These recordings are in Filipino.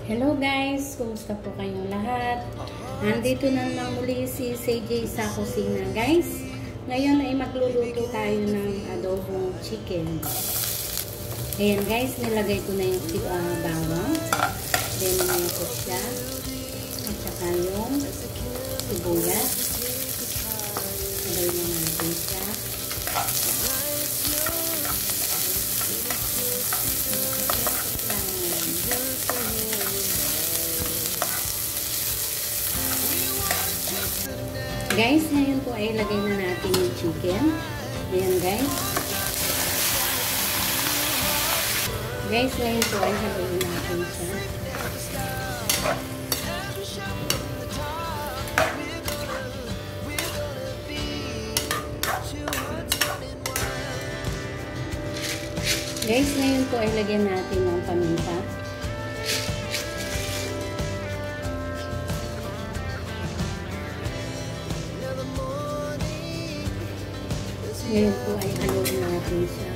Hello guys! Kumusta po kayong lahat? Nandito na naman muli si CJ sa kusina guys. Ngayon ay magluluto tayo ng adobong chicken. Ayan guys, nilagay ko na yung bawang. Then may ko siya. At saka yung sibuyas. Nilagay na natin siya. Guys, ngayon po ay ilagay na natin yung chicken. Ayan guys. Guys, ngayon po ay haluin natin siya. Guys, ngayon po ay lagyan natin ng paminta. Ngayon po ay haluin natin siya.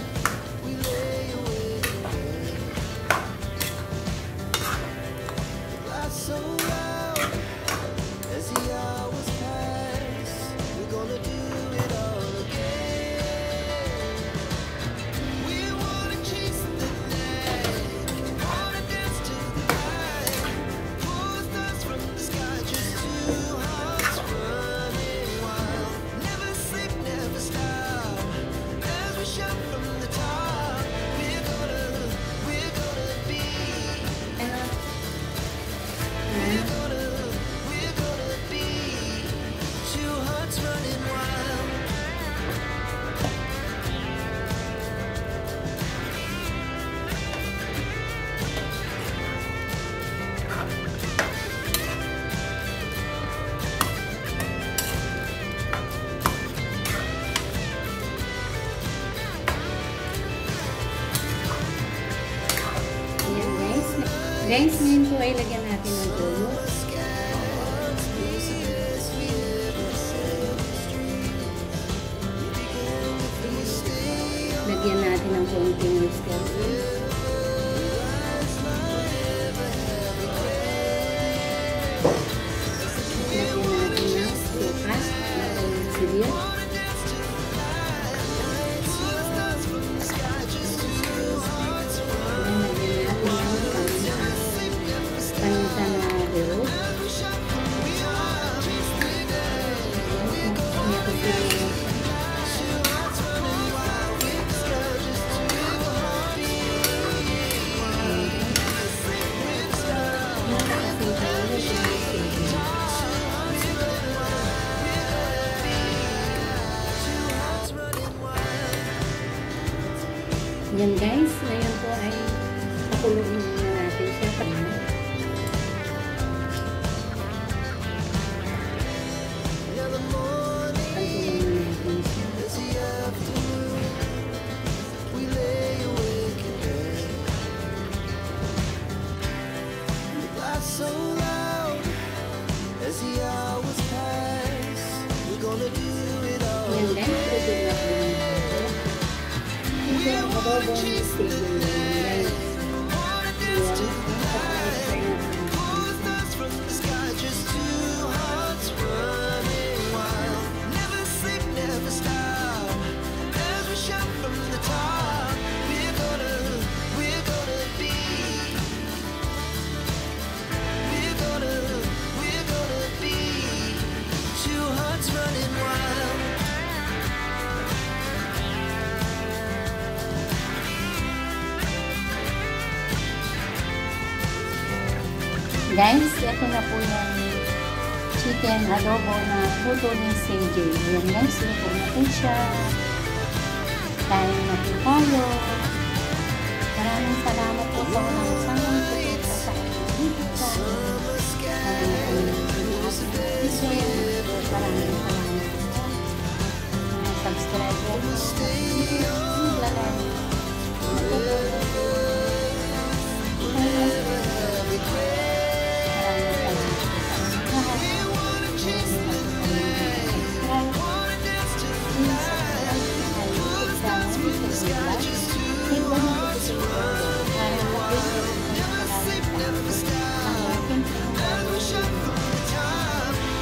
Guys, ngayon po ay lagyan natin ng toyo. Lagyan natin ng konting oyster oil. Lagyan natin ng suka at sibuyas. Yan guys, ngayon po ay pakuluin na natin siya. Yan guys, tutulog na po yung adobong chicken. Guys, ito na po yung chicken adobo na luto ni CJ. Ayan guys, luto na po siya. Kain na po tayo. Maraming salamat po sa unang samang pupunta sa aking video. Maraming salamat po. Subscribe po.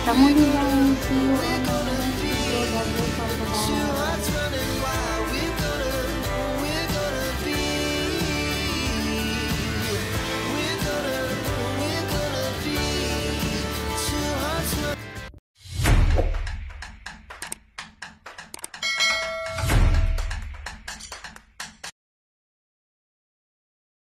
Kamu din lang yung video ano, video bago pa